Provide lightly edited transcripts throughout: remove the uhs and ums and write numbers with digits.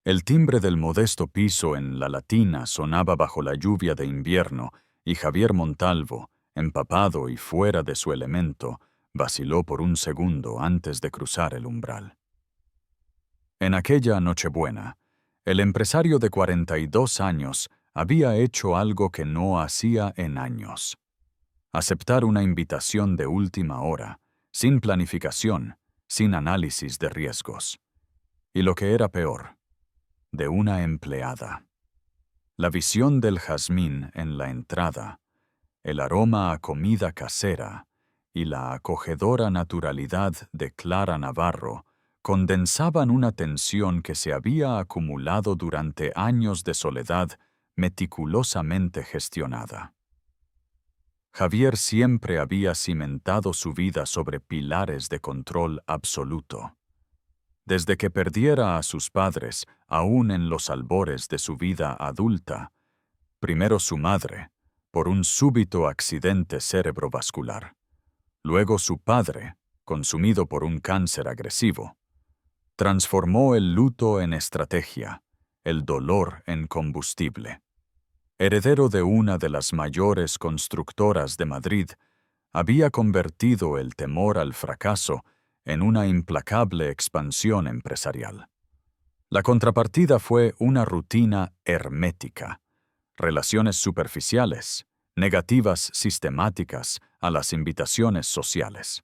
El timbre del modesto piso en la Latina sonaba bajo la lluvia de invierno y Javier Montalvo, empapado y fuera de su elemento, vaciló por un segundo antes de cruzar el umbral. En aquella Nochebuena, el empresario de 42 años había hecho algo que no hacía en años: aceptar una invitación de última hora, sin planificación, sin análisis de riesgos. Y lo que era peor, de una empleada. La visión del jazmín en la entrada, el aroma a comida casera y la acogedora naturalidad de Clara Navarro condensaban una tensión que se había acumulado durante años de soledad meticulosamente gestionada. Javier siempre había cimentado su vida sobre pilares de control absoluto. Desde que perdiera a sus padres, aún en los albores de su vida adulta, primero su madre, por un súbito accidente cerebrovascular, luego su padre, consumido por un cáncer agresivo, transformó el luto en estrategia, el dolor en combustible. Heredero de una de las mayores constructoras de Madrid, había convertido el temor al fracaso en una implacable expansión empresarial. La contrapartida fue una rutina hermética, relaciones superficiales, negativas sistemáticas a las invitaciones sociales.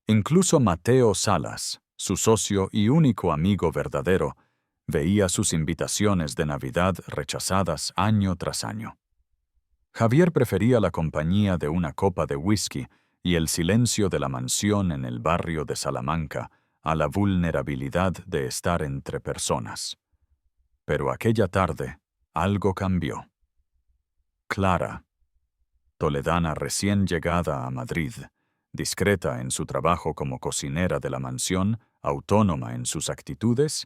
Incluso Mateo Salas, su socio y único amigo verdadero, veía sus invitaciones de Navidad rechazadas año tras año. Javier prefería la compañía de una copa de whisky y el silencio de la mansión en el barrio de Salamanca a la vulnerabilidad de estar entre personas. Pero aquella tarde, algo cambió. Clara, toledana recién llegada a Madrid, discreta en su trabajo como cocinera de la mansión, autónoma en sus actitudes,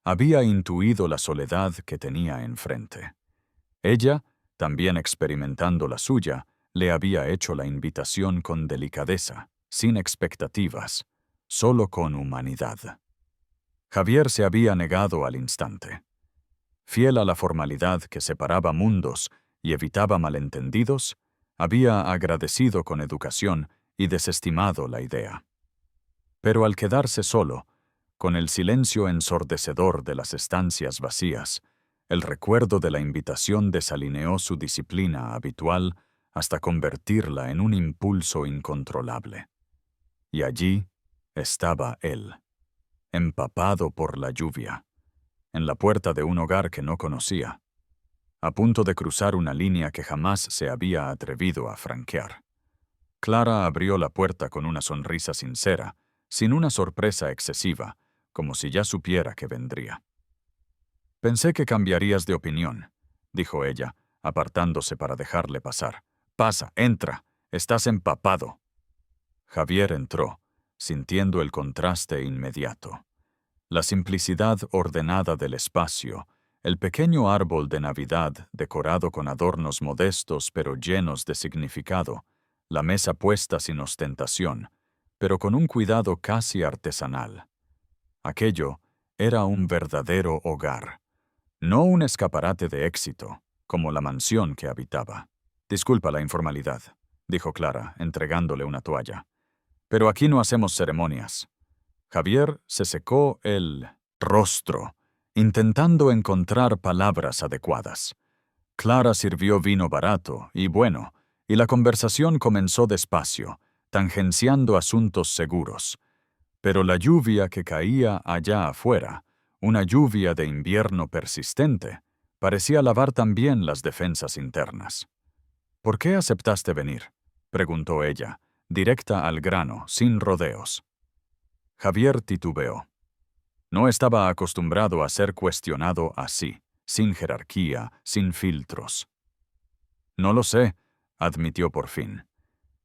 había intuido la soledad que tenía enfrente. Ella, también experimentando la suya, le había hecho la invitación con delicadeza, sin expectativas, solo con humanidad. Javier se había negado al instante. Fiel a la formalidad que separaba mundos y evitaba malentendidos, había agradecido con educación y desestimado la idea. Pero al quedarse solo, con el silencio ensordecedor de las estancias vacías, el recuerdo de la invitación desalineó su disciplina habitual hasta convertirla en un impulso incontrolable. Y allí estaba él, empapado por la lluvia, en la puerta de un hogar que no conocía, a punto de cruzar una línea que jamás se había atrevido a franquear. Clara abrió la puerta con una sonrisa sincera, sin una sorpresa excesiva, como si ya supiera que vendría. «Pensé que cambiarías de opinión», dijo ella, apartándose para dejarle pasar. «Pasa, entra, estás empapado». Javier entró, sintiendo el contraste inmediato. La simplicidad ordenada del espacio, el pequeño árbol de Navidad decorado con adornos modestos pero llenos de significado, la mesa puesta sin ostentación, pero con un cuidado casi artesanal. Aquello era un verdadero hogar, no un escaparate de éxito, como la mansión que habitaba. «Disculpa la informalidad», dijo Clara, entregándole una toalla. «Pero aquí no hacemos ceremonias». Javier se secó el rostro, intentando encontrar palabras adecuadas. Clara sirvió vino barato y bueno, y la conversación comenzó despacio, tangenciando asuntos seguros. Pero la lluvia que caía allá afuera, una lluvia de invierno persistente, parecía lavar también las defensas internas. «¿Por qué aceptaste venir?», preguntó ella, directa al grano, sin rodeos. Javier titubeó. No estaba acostumbrado a ser cuestionado así, sin jerarquía, sin filtros. «No lo sé», admitió por fin.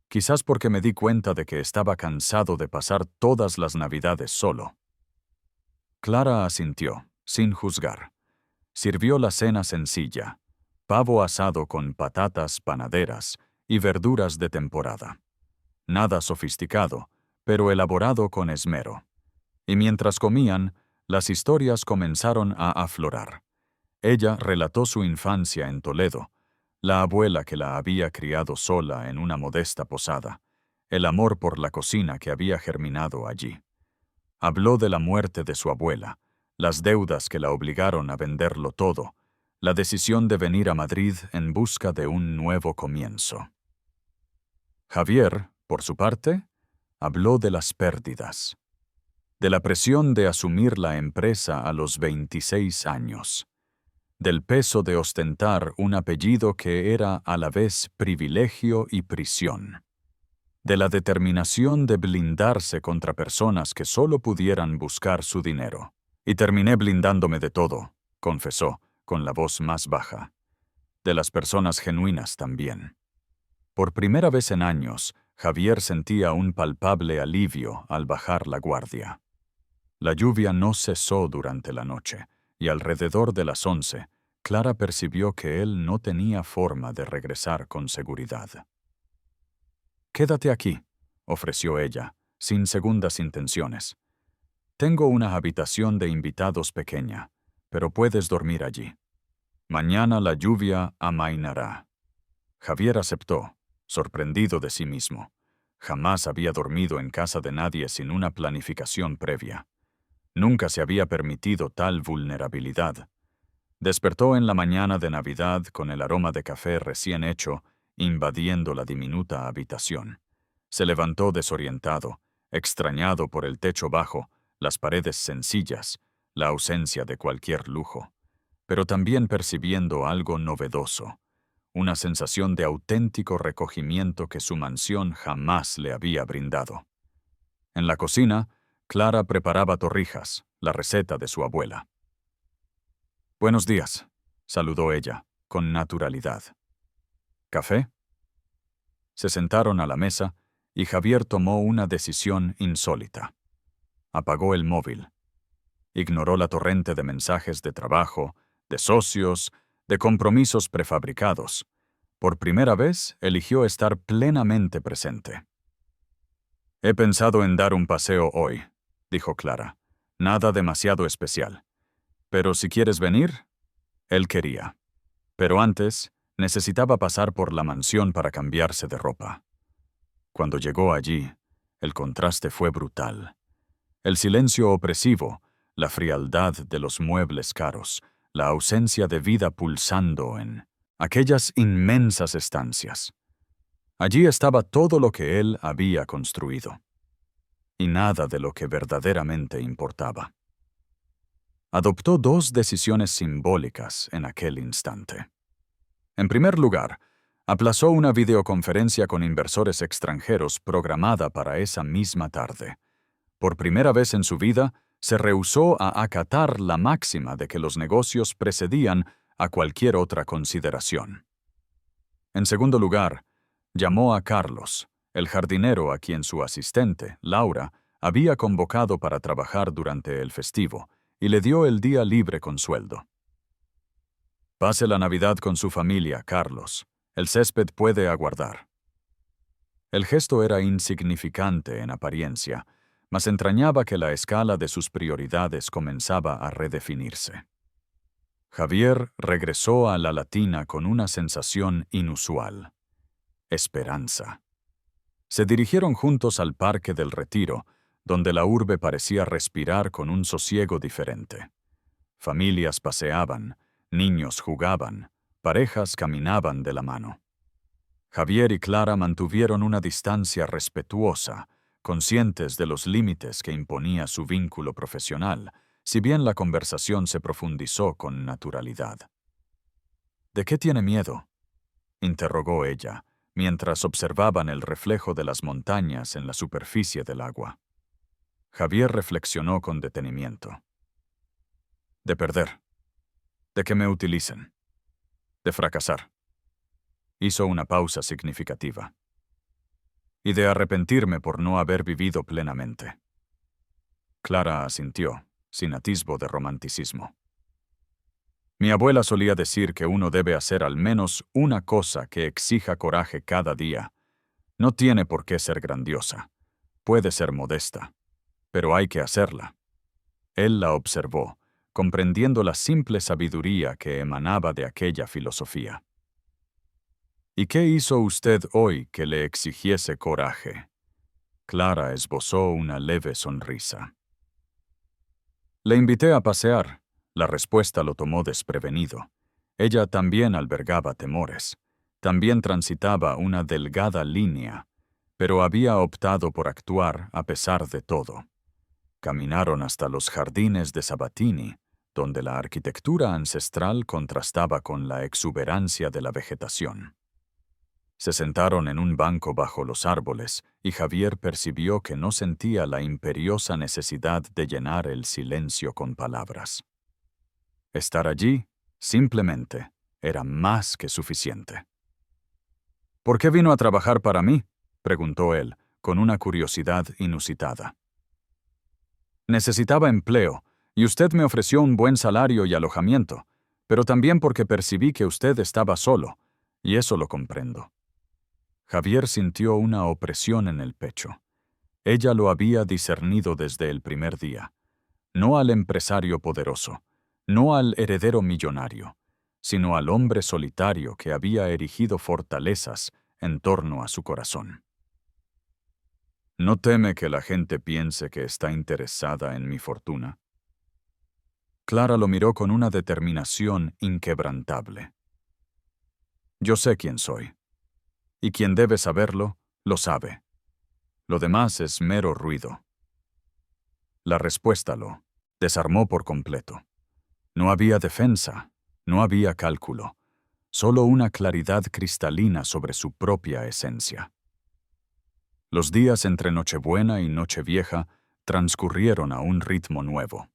«Quizás porque me di cuenta de que estaba cansado de pasar todas las Navidades solo». Clara asintió, sin juzgar. Sirvió la cena sencilla: pavo asado con patatas panaderas y verduras de temporada. Nada sofisticado, pero elaborado con esmero. Y mientras comían, las historias comenzaron a aflorar. Ella relató su infancia en Toledo, la abuela que la había criado sola en una modesta posada, el amor por la cocina que había germinado allí. Habló de la muerte de su abuela, las deudas que la obligaron a venderlo todo, la decisión de venir a Madrid en busca de un nuevo comienzo. Javier, por su parte, habló de las pérdidas, de la presión de asumir la empresa a los 26 años, del peso de ostentar un apellido que era a la vez privilegio y prisión, de la determinación de blindarse contra personas que solo pudieran buscar su dinero. Y terminé blindándome de todo, confesó, con la voz más baja. De las personas genuinas también. Por primera vez en años, Javier sentía un palpable alivio al bajar la guardia. La lluvia no cesó durante la noche, y alrededor de las 11, Clara percibió que él no tenía forma de regresar con seguridad. «Quédate aquí», ofreció ella, sin segundas intenciones. «Tengo una habitación de invitados pequeña, pero puedes dormir allí. Mañana la lluvia amainará». Javier aceptó, sorprendido de sí mismo. Jamás había dormido en casa de nadie sin una planificación previa. Nunca se había permitido tal vulnerabilidad. Despertó en la mañana de Navidad con el aroma de café recién hecho invadiendo la diminuta habitación. Se levantó desorientado, extrañado por el techo bajo, las paredes sencillas, la ausencia de cualquier lujo, pero también percibiendo algo novedoso, una sensación de auténtico recogimiento que su mansión jamás le había brindado. En la cocina, Clara preparaba torrijas, la receta de su abuela. «Buenos días», saludó ella, con naturalidad. «¿Café?» Se sentaron a la mesa y Javier tomó una decisión insólita. Apagó el móvil. Ignoró la torrente de mensajes de trabajo, de socios, de compromisos prefabricados. Por primera vez, eligió estar plenamente presente. «He pensado en dar un paseo hoy», dijo Clara. «Nada demasiado especial. Pero si quieres venir...» Él quería. Pero antes, necesitaba pasar por la mansión para cambiarse de ropa. Cuando llegó allí, el contraste fue brutal. El silencio opresivo, la frialdad de los muebles caros, la ausencia de vida pulsando en aquellas inmensas estancias. Allí estaba todo lo que él había construido. Y nada de lo que verdaderamente importaba. Adoptó dos decisiones simbólicas en aquel instante. En primer lugar, aplazó una videoconferencia con inversores extranjeros programada para esa misma tarde. Por primera vez en su vida, se rehusó a acatar la máxima de que los negocios precedían a cualquier otra consideración. En segundo lugar, llamó a Carlos, el jardinero a quien su asistente, Laura, había convocado para trabajar durante el festivo, y le dio el día libre con sueldo. «Pase la Navidad con su familia, Carlos. El césped puede aguardar». El gesto era insignificante en apariencia, mas entrañaba que la escala de sus prioridades comenzaba a redefinirse. Javier regresó a la Latina con una sensación inusual: esperanza. Se dirigieron juntos al Parque del Retiro, donde la urbe parecía respirar con un sosiego diferente. Familias paseaban, niños jugaban, parejas caminaban de la mano. Javier y Clara mantuvieron una distancia respetuosa, conscientes de los límites que imponía su vínculo profesional, si bien la conversación se profundizó con naturalidad. «¿De qué tiene miedo?», interrogó ella, mientras observaban el reflejo de las montañas en la superficie del agua. Javier reflexionó con detenimiento. «De perder. De que me utilicen. De fracasar». Hizo una pausa significativa. «Y de arrepentirme por no haber vivido plenamente». Clara asintió, sin atisbo de romanticismo. «Mi abuela solía decir que uno debe hacer al menos una cosa que exija coraje cada día. No tiene por qué ser grandiosa. Puede ser modesta. Pero hay que hacerla». Él la observó, comprendiendo la simple sabiduría que emanaba de aquella filosofía. ¿Y qué hizo usted hoy que le exigiese coraje? Clara esbozó una leve sonrisa. Le invité a pasear. La respuesta lo tomó desprevenido. Ella también albergaba temores. También transitaba una delgada línea, pero había optado por actuar a pesar de todo. Caminaron hasta los jardines de Sabatini, donde la arquitectura ancestral contrastaba con la exuberancia de la vegetación. Se sentaron en un banco bajo los árboles y Javier percibió que no sentía la imperiosa necesidad de llenar el silencio con palabras. Estar allí, simplemente, era más que suficiente. ¿Por qué vino a trabajar para mí?, preguntó él, con una curiosidad inusitada. Necesitaba empleo, y usted me ofreció un buen salario y alojamiento, pero también porque percibí que usted estaba solo, y eso lo comprendo. Javier sintió una opresión en el pecho. Ella lo había discernido desde el primer día. No al empresario poderoso, no al heredero millonario, sino al hombre solitario que había erigido fortalezas en torno a su corazón. ¿No teme que la gente piense que está interesada en mi fortuna? Clara lo miró con una determinación inquebrantable. Yo sé quién soy. Y quien debe saberlo, lo sabe. Lo demás es mero ruido. La respuesta lo desarmó por completo. No había defensa, no había cálculo, solo una claridad cristalina sobre su propia esencia. Los días entre Nochebuena y Nochevieja transcurrieron a un ritmo nuevo.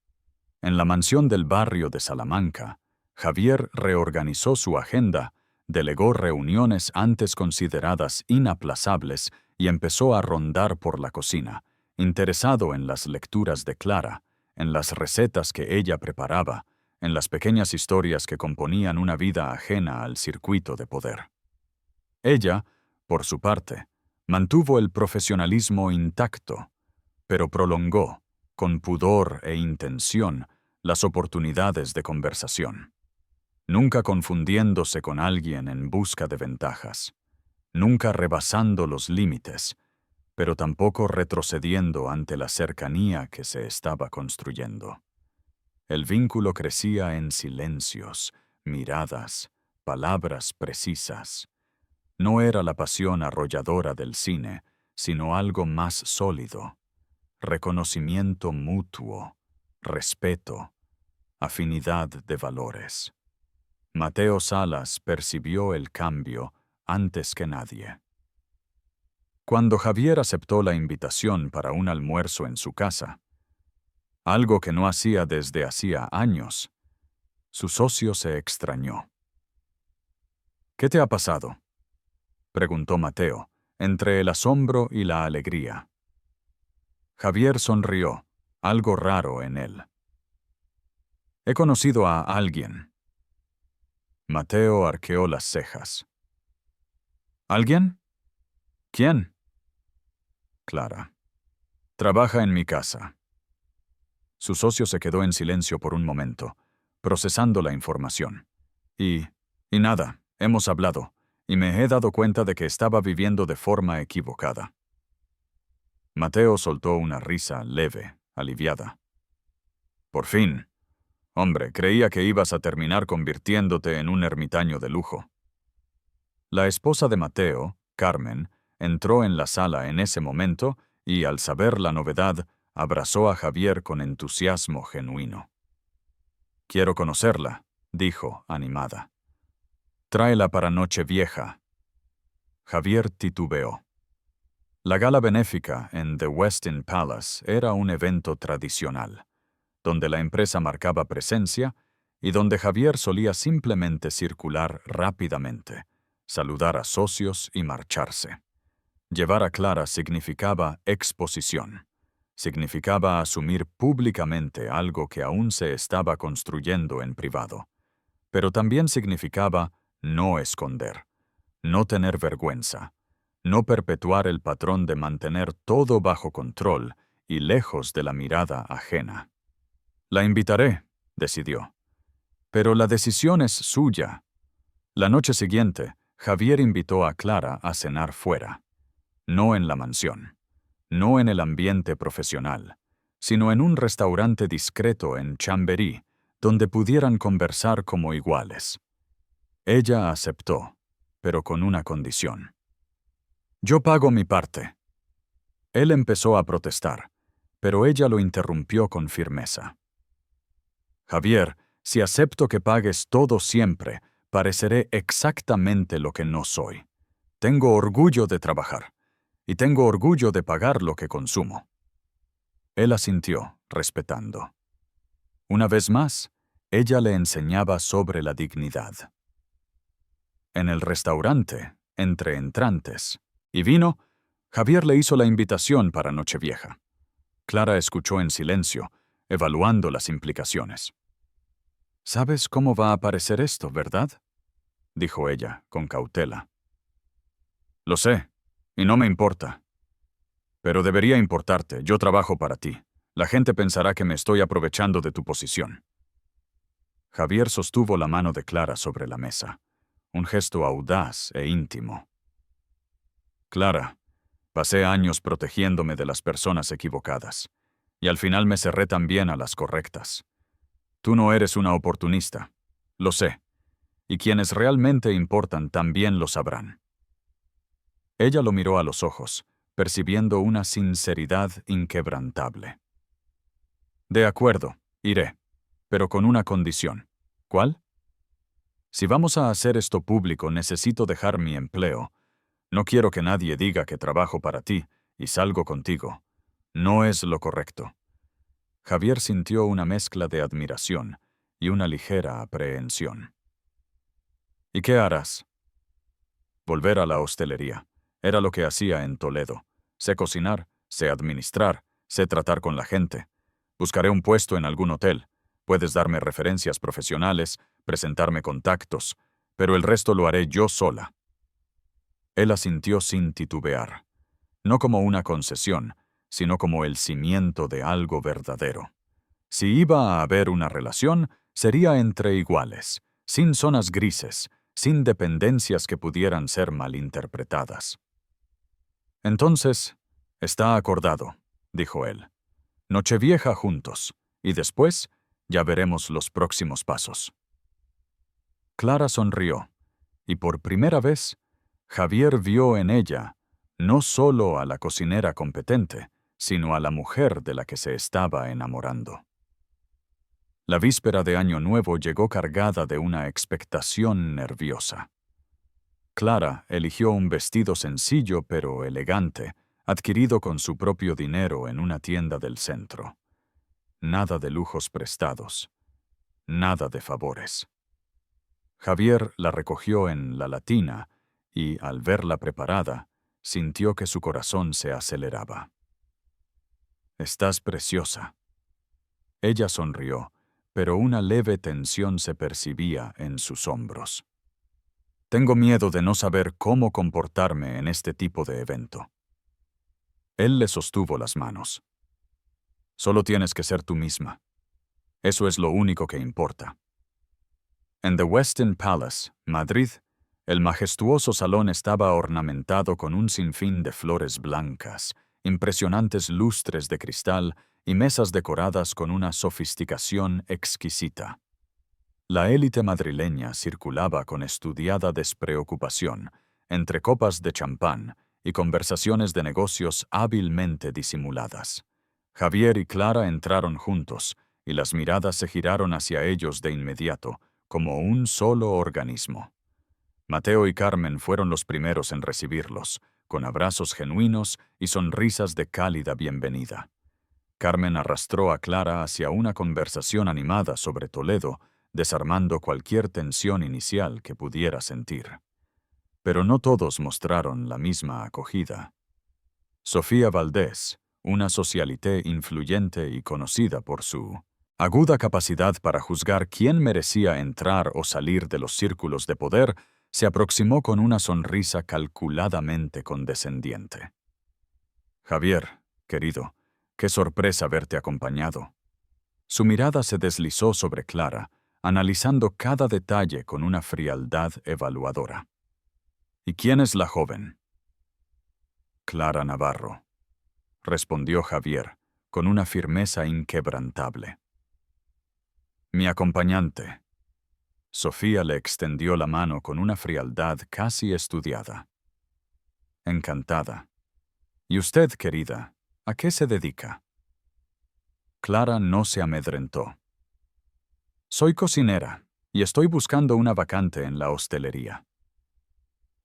En la mansión del barrio de Salamanca, Javier reorganizó su agenda, delegó reuniones antes consideradas inaplazables y empezó a rondar por la cocina, interesado en las lecturas de Clara, en las recetas que ella preparaba, en las pequeñas historias que componían una vida ajena al circuito de poder. Ella, por su parte, mantuvo el profesionalismo intacto, pero prolongó, con pudor e intención, las oportunidades de conversación. Nunca confundiéndose con alguien en busca de ventajas, nunca rebasando los límites, pero tampoco retrocediendo ante la cercanía que se estaba construyendo. El vínculo crecía en silencios, miradas, palabras precisas. No era la pasión arrolladora del cine, sino algo más sólido. Reconocimiento mutuo, respeto, afinidad de valores. Mateo Salas percibió el cambio antes que nadie. Cuando Javier aceptó la invitación para un almuerzo en su casa, algo que no hacía desde hacía años, su socio se extrañó. ¿Qué te ha pasado?, preguntó Mateo, entre el asombro y la alegría. Javier sonrió, algo raro en él. He conocido a alguien. Mateo arqueó las cejas. ¿Alguien? ¿Quién? Clara. Trabaja en mi casa. Su socio se quedó en silencio por un momento, procesando la información. Y nada, hemos hablado, y me he dado cuenta de que estaba viviendo de forma equivocada. Mateo soltó una risa leve, aliviada. Por fin. Hombre, creía que ibas a terminar convirtiéndote en un ermitaño de lujo. La esposa de Mateo, Carmen, entró en la sala en ese momento y, al saber la novedad, abrazó a Javier con entusiasmo genuino. «Quiero conocerla», dijo, animada. «Tráela para Nochevieja». Javier titubeó. La gala benéfica en The Westin Palace era un evento tradicional, donde la empresa marcaba presencia y donde Javier solía simplemente circular rápidamente, saludar a socios y marcharse. Llevar a Clara significaba exposición. Significaba asumir públicamente algo que aún se estaba construyendo en privado. Pero también significaba no esconder, no tener vergüenza, no perpetuar el patrón de mantener todo bajo control y lejos de la mirada ajena. La invitaré, decidió. Pero la decisión es suya. La noche siguiente, Javier invitó a Clara a cenar fuera. No en la mansión, no en el ambiente profesional, sino en un restaurante discreto en Chamberí, donde pudieran conversar como iguales. Ella aceptó, pero con una condición. Yo pago mi parte. Él empezó a protestar, pero ella lo interrumpió con firmeza. Javier, si acepto que pagues todo siempre, pareceré exactamente lo que no soy. Tengo orgullo de trabajar, y tengo orgullo de pagar lo que consumo. Él asintió, respetando. Una vez más, ella le enseñaba sobre la dignidad. En el restaurante, entre entrantes y vino, Javier le hizo la invitación para Nochevieja. Clara escuchó en silencio, evaluando las implicaciones. «¿Sabes cómo va a parecer esto, verdad?», dijo ella, con cautela. «Lo sé, y no me importa. Pero debería importarte, yo trabajo para ti. La gente pensará que me estoy aprovechando de tu posición». Javier sostuvo la mano de Clara sobre la mesa, un gesto audaz e íntimo. «Clara, pasé años protegiéndome de las personas equivocadas, y al final me cerré también a las correctas. Tú no eres una oportunista, lo sé, y quienes realmente importan también lo sabrán». Ella lo miró a los ojos, percibiendo una sinceridad inquebrantable. «De acuerdo, iré, pero con una condición». «¿Cuál?». «Si vamos a hacer esto público, necesito dejar mi empleo. No quiero que nadie diga que trabajo para ti y salgo contigo. No es lo correcto». Javier sintió una mezcla de admiración y una ligera aprehensión. «¿Y qué harás?». «Volver a la hostelería. Era lo que hacía en Toledo. Sé cocinar, sé administrar, sé tratar con la gente. Buscaré un puesto en algún hotel. Puedes darme referencias profesionales, presentarme contactos, pero el resto lo haré yo sola». Él asintió sin titubear, no como una concesión, sino como el cimiento de algo verdadero. Si iba a haber una relación, sería entre iguales, sin zonas grises, sin dependencias que pudieran ser malinterpretadas. «Entonces, está acordado», dijo él. «Nochevieja juntos, y después ya veremos los próximos pasos». Clara sonrió, y por primera vez, Javier vio en ella no solo a la cocinera competente, sino a la mujer de la que se estaba enamorando. La víspera de Año Nuevo llegó cargada de una expectación nerviosa. Clara eligió un vestido sencillo pero elegante, adquirido con su propio dinero en una tienda del centro. Nada de lujos prestados, nada de favores. Javier la recogió en la Latina y, al verla preparada, sintió que su corazón se aceleraba. «Estás preciosa». Ella sonrió, pero una leve tensión se percibía en sus hombros. «Tengo miedo de no saber cómo comportarme en este tipo de evento». Él le sostuvo las manos. «Solo tienes que ser tú misma. Eso es lo único que importa». En The Westin Palace, Madrid, el majestuoso salón estaba ornamentado con un sinfín de flores blancas, impresionantes lustres de cristal y mesas decoradas con una sofisticación exquisita. La élite madrileña circulaba con estudiada despreocupación, entre copas de champán y conversaciones de negocios hábilmente disimuladas. Javier y Clara entraron juntos, y las miradas se giraron hacia ellos de inmediato, como un solo organismo. Mateo y Carmen fueron los primeros en recibirlos, con abrazos genuinos y sonrisas de cálida bienvenida. Carmen arrastró a Clara hacia una conversación animada sobre Toledo, desarmando cualquier tensión inicial que pudiera sentir. Pero no todos mostraron la misma acogida. Sofía Valdés, una socialité influyente y conocida por su aguda capacidad para juzgar quién merecía entrar o salir de los círculos de poder, se aproximó con una sonrisa calculadamente condescendiente. «Javier, querido, qué sorpresa verte acompañado. Su mirada se deslizó sobre Clara, analizando cada detalle con una frialdad evaluadora. ¿Y quién es la joven? Clara Navarro, respondió Javier, con una firmeza inquebrantable. Mi acompañante. Sofía le extendió la mano con una frialdad casi estudiada. Encantada. ¿Y usted, querida, a qué se dedica? Clara no se amedrentó. Soy cocinera y estoy buscando una vacante en la hostelería.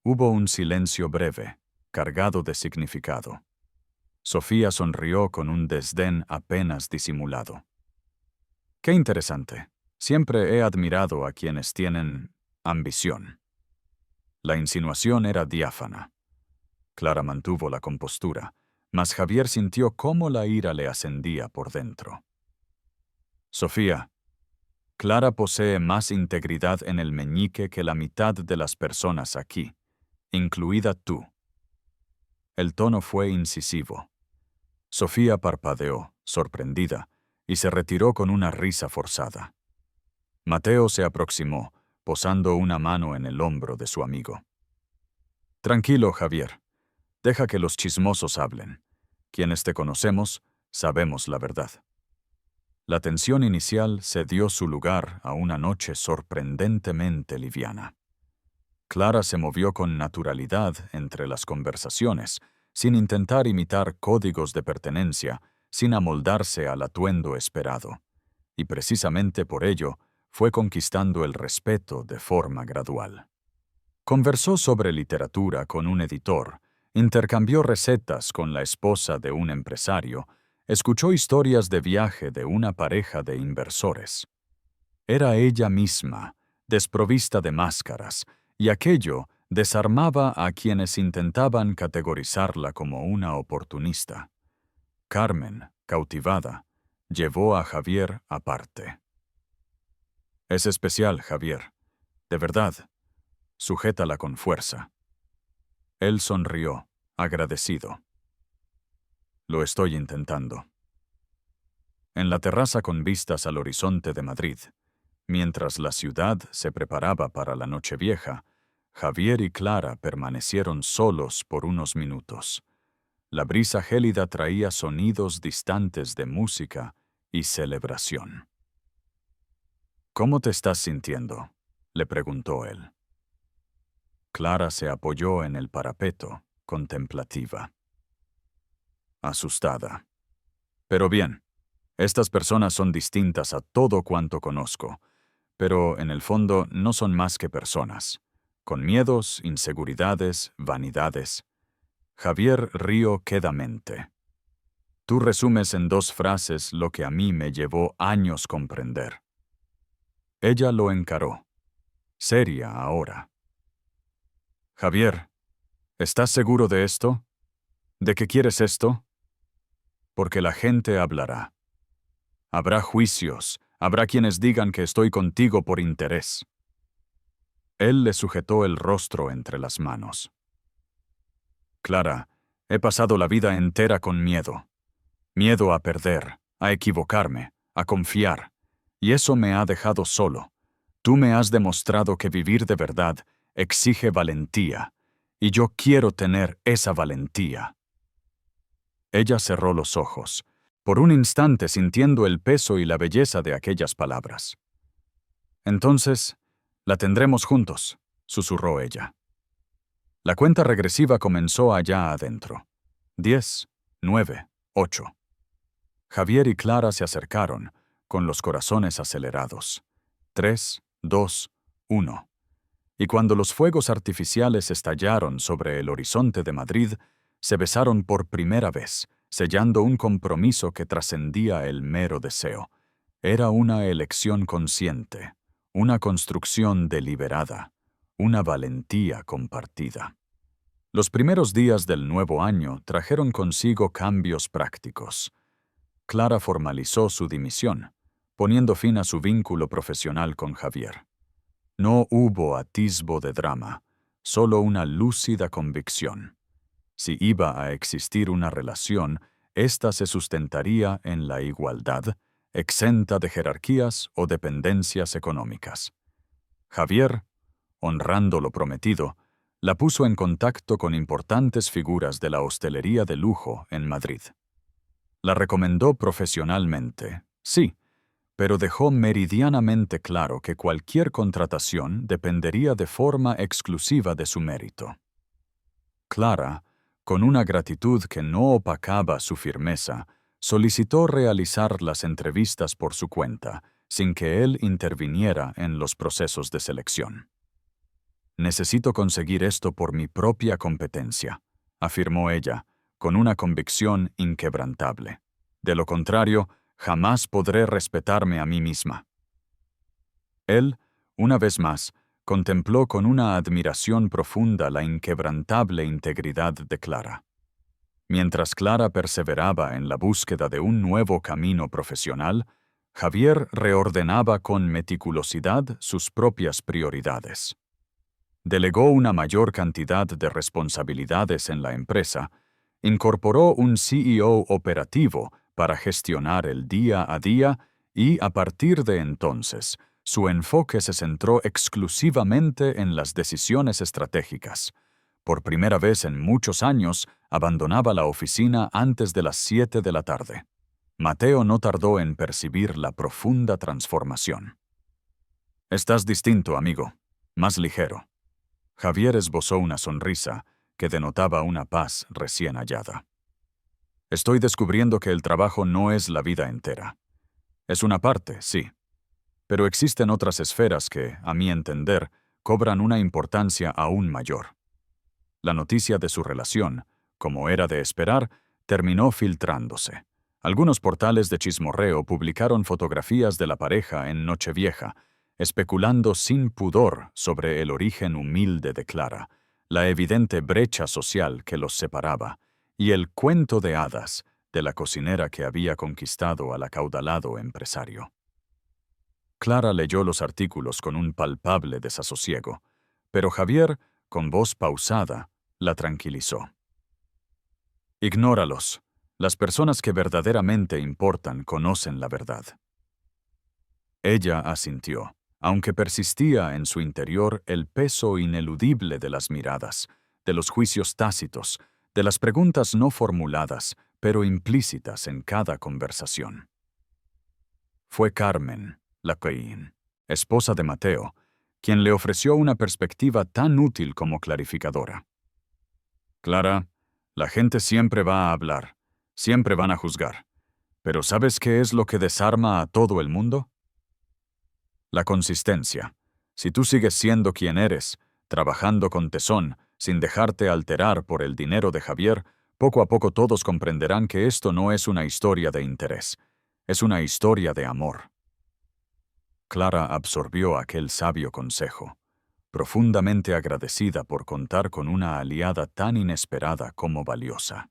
Hubo un silencio breve, cargado de significado. Sofía sonrió con un desdén apenas disimulado. Qué interesante. Siempre he admirado a quienes tienen ambición. La insinuación era diáfana. Clara mantuvo la compostura, mas Javier sintió cómo la ira le ascendía por dentro. Sofía, Clara posee más integridad en el meñique que la mitad de las personas aquí, incluida tú. El tono fue incisivo. Sofía parpadeó, sorprendida, y se retiró con una risa forzada. Mateo se aproximó, posando una mano en el hombro de su amigo. Tranquilo, Javier. Deja que los chismosos hablen. Quienes te conocemos, sabemos la verdad. La tensión inicial cedió su lugar a una noche sorprendentemente liviana. Clara se movió con naturalidad entre las conversaciones, sin intentar imitar códigos de pertenencia, sin amoldarse al atuendo esperado. Y precisamente por ello, fue conquistando el respeto de forma gradual. Conversó sobre literatura con un editor, intercambió recetas con la esposa de un empresario, escuchó historias de viaje de una pareja de inversores. Era ella misma, desprovista de máscaras, y aquello desarmaba a quienes intentaban categorizarla como una oportunista. Carmen, cautivada, llevó a Javier aparte. Es especial, Javier. De verdad. Sujétala con fuerza. Él sonrió, agradecido. Lo estoy intentando. En la terraza con vistas al horizonte de Madrid, mientras la ciudad se preparaba para la Nochevieja, Javier y Clara permanecieron solos por unos minutos. La brisa gélida traía sonidos distantes de música y celebración. ¿Cómo te estás sintiendo?, le preguntó él. Clara se apoyó en el parapeto, contemplativa. Asustada. Pero bien, estas personas son distintas a todo cuanto conozco, pero en el fondo no son más que personas, con miedos, inseguridades, vanidades. Javier rió quedamente. Tú resumes en 2 frases lo que a mí me llevó años comprender. Ella lo encaró, seria ahora. Javier, ¿estás seguro de esto? ¿De que quieres esto? Porque la gente hablará. Habrá juicios, habrá quienes digan que estoy contigo por interés. Él le sujetó el rostro entre las manos. Clara, he pasado la vida entera con miedo. Miedo a perder, a equivocarme, a confiar. Y eso me ha dejado solo. Tú me has demostrado que vivir de verdad exige valentía, y yo quiero tener esa valentía. Ella cerró los ojos, por un instante sintiendo el peso y la belleza de aquellas palabras. Entonces, la tendremos juntos, susurró ella. La cuenta regresiva comenzó allá adentro. 10, 9, 8. Javier y Clara se acercaron, con los corazones acelerados. 3, 2, 1. Y cuando los fuegos artificiales estallaron sobre el horizonte de Madrid, se besaron por primera vez, sellando un compromiso que trascendía el mero deseo. Era una elección consciente, una construcción deliberada, una valentía compartida. Los primeros días del nuevo año trajeron consigo cambios prácticos. Clara formalizó su dimisión, poniendo fin a su vínculo profesional con Javier. No hubo atisbo de drama, solo una lúcida convicción. Si iba a existir una relación, ésta se sustentaría en la igualdad, exenta de jerarquías o dependencias económicas. Javier, honrando lo prometido, la puso en contacto con importantes figuras de la hostelería de lujo en Madrid. La recomendó profesionalmente, sí, pero dejó meridianamente claro que cualquier contratación dependería de forma exclusiva de su mérito. Clara, con una gratitud que no opacaba su firmeza, solicitó realizar las entrevistas por su cuenta, sin que él interviniera en los procesos de selección. «Necesito conseguir esto por mi propia competencia», afirmó ella, con una convicción inquebrantable. «De lo contrario, jamás podré respetarme a mí misma». Él, una vez más, contempló con una admiración profunda la inquebrantable integridad de Clara. Mientras Clara perseveraba en la búsqueda de un nuevo camino profesional, Javier reordenaba con meticulosidad sus propias prioridades. Delegó una mayor cantidad de responsabilidades en la empresa, incorporó un CEO operativo para gestionar el día a día y, a partir de entonces, su enfoque se centró exclusivamente en las decisiones estratégicas. Por primera vez en muchos años, abandonaba la oficina antes de las 7 de la tarde. Mateo no tardó en percibir la profunda transformación. «Estás distinto, amigo, más ligero». Javier esbozó una sonrisa que denotaba una paz recién hallada. «Estoy descubriendo que el trabajo no es la vida entera. Es una parte, sí. Pero existen otras esferas que, a mi entender, cobran una importancia aún mayor». La noticia de su relación, como era de esperar, terminó filtrándose. Algunos portales de chismorreo publicaron fotografías de la pareja en Nochevieja, especulando sin pudor sobre el origen humilde de Clara, la evidente brecha social que los separaba, y el cuento de hadas de la cocinera que había conquistado al acaudalado empresario. Clara leyó los artículos con un palpable desasosiego, pero Javier, con voz pausada, la tranquilizó. «Ignóralos. Las personas que verdaderamente importan conocen la verdad». Ella asintió, aunque persistía en su interior el peso ineludible de las miradas, de los juicios tácitos, de las preguntas no formuladas, pero implícitas en cada conversación. Fue Carmen, la Caín, esposa de Mateo, quien le ofreció una perspectiva tan útil como clarificadora. «Clara, la gente siempre va a hablar, siempre van a juzgar. Pero ¿sabes qué es lo que desarma a todo el mundo? La consistencia. Si tú sigues siendo quien eres, trabajando con tesón, sin dejarte alterar por el dinero de Javier, poco a poco todos comprenderán que esto no es una historia de interés, es una historia de amor». Clara absorbió aquel sabio consejo, profundamente agradecida por contar con una aliada tan inesperada como valiosa.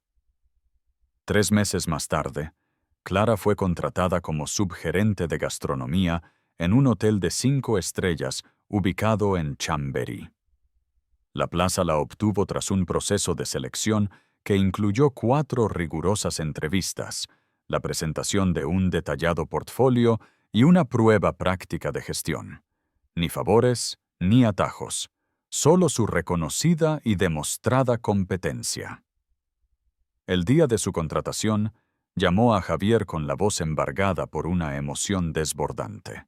3 meses más tarde, Clara fue contratada como subgerente de gastronomía en un hotel de 5 estrellas ubicado en Chamberí. La plaza la obtuvo tras un proceso de selección que incluyó 4 rigurosas entrevistas, la presentación de un detallado portfolio y una prueba práctica de gestión. Ni favores, ni atajos, solo su reconocida y demostrada competencia. El día de su contratación, llamó a Javier con la voz embargada por una emoción desbordante.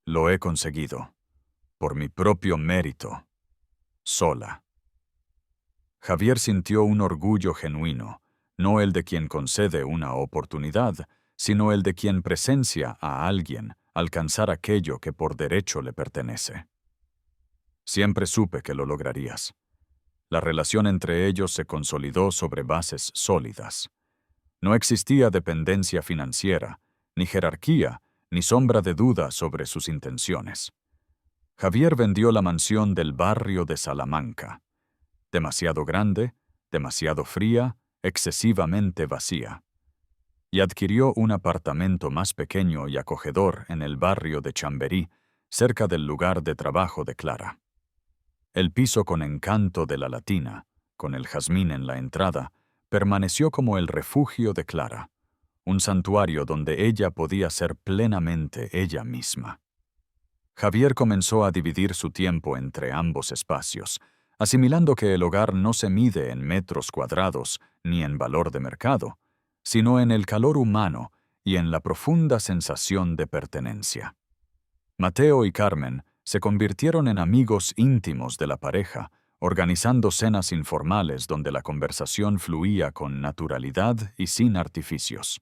«Lo he conseguido, por mi propio mérito, sola». Javier sintió un orgullo genuino, no el de quien concede una oportunidad, sino el de quien presencia a alguien alcanzar aquello que por derecho le pertenece. «Siempre supe que lo lograrías». La relación entre ellos se consolidó sobre bases sólidas. No existía dependencia financiera, ni jerarquía, ni sombra de duda sobre sus intenciones. Javier vendió la mansión del barrio de Salamanca. Demasiado grande, demasiado fría, excesivamente vacía. Y adquirió un apartamento más pequeño y acogedor en el barrio de Chamberí, cerca del lugar de trabajo de Clara. El piso con encanto de la Latina, con el jazmín en la entrada, permaneció como el refugio de Clara, un santuario donde ella podía ser plenamente ella misma. Javier comenzó a dividir su tiempo entre ambos espacios, asimilando que el hogar no se mide en metros cuadrados ni en valor de mercado, sino en el calor humano y en la profunda sensación de pertenencia. Mateo y Carmen se convirtieron en amigos íntimos de la pareja, organizando cenas informales donde la conversación fluía con naturalidad y sin artificios.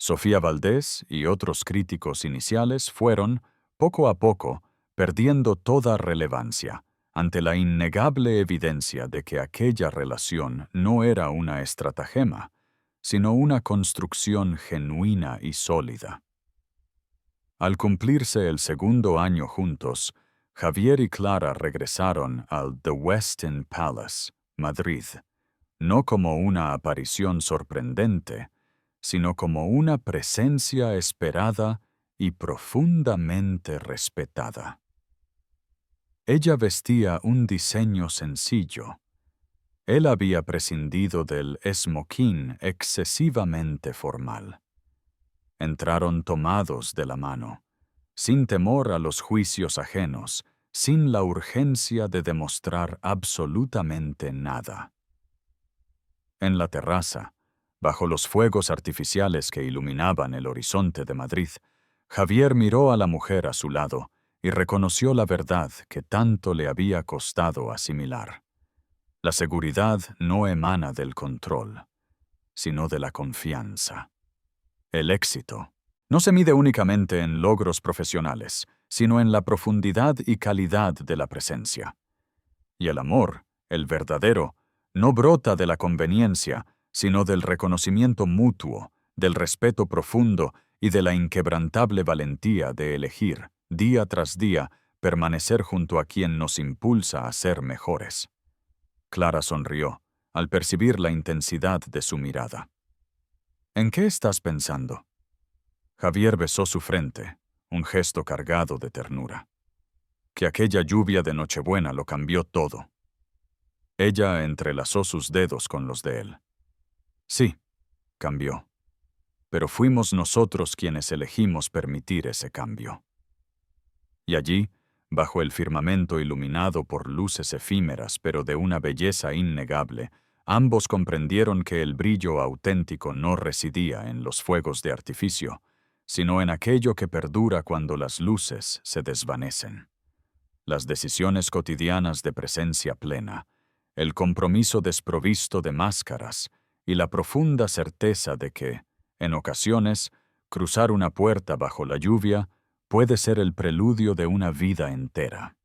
Sofía Valdés y otros críticos iniciales fueron, poco a poco, perdiendo toda relevancia ante la innegable evidencia de que aquella relación no era una estratagema, sino una construcción genuina y sólida. Al cumplirse el segundo año juntos, Javier y Clara regresaron al The Westin Palace, Madrid, no como una aparición sorprendente, sino como una presencia esperada y profundamente respetada. Ella vestía un diseño sencillo. Él había prescindido del esmoquín excesivamente formal. Entraron tomados de la mano, sin temor a los juicios ajenos, sin la urgencia de demostrar absolutamente nada. En la terraza, bajo los fuegos artificiales que iluminaban el horizonte de Madrid, Javier miró a la mujer a su lado y reconoció la verdad que tanto le había costado asimilar. La seguridad no emana del control, sino de la confianza. El éxito no se mide únicamente en logros profesionales, sino en la profundidad y calidad de la presencia. Y el amor, el verdadero, no brota de la conveniencia, sino del reconocimiento mutuo, del respeto profundo y de la inquebrantable valentía de elegir, día tras día, permanecer junto a quien nos impulsa a ser mejores. Clara sonrió, al percibir la intensidad de su mirada. ¿En qué estás pensando? Javier besó su frente, un gesto cargado de ternura. Que aquella lluvia de Nochebuena lo cambió todo. Ella entrelazó sus dedos con los de él. Sí, cambió. Pero fuimos nosotros quienes elegimos permitir ese cambio. Y allí, bajo el firmamento iluminado por luces efímeras pero de una belleza innegable, ambos comprendieron que el brillo auténtico no residía en los fuegos de artificio, sino en aquello que perdura cuando las luces se desvanecen. Las decisiones cotidianas de presencia plena, el compromiso desprovisto de máscaras y la profunda certeza de que, en ocasiones, cruzar una puerta bajo la lluvia puede ser el preludio de una vida entera.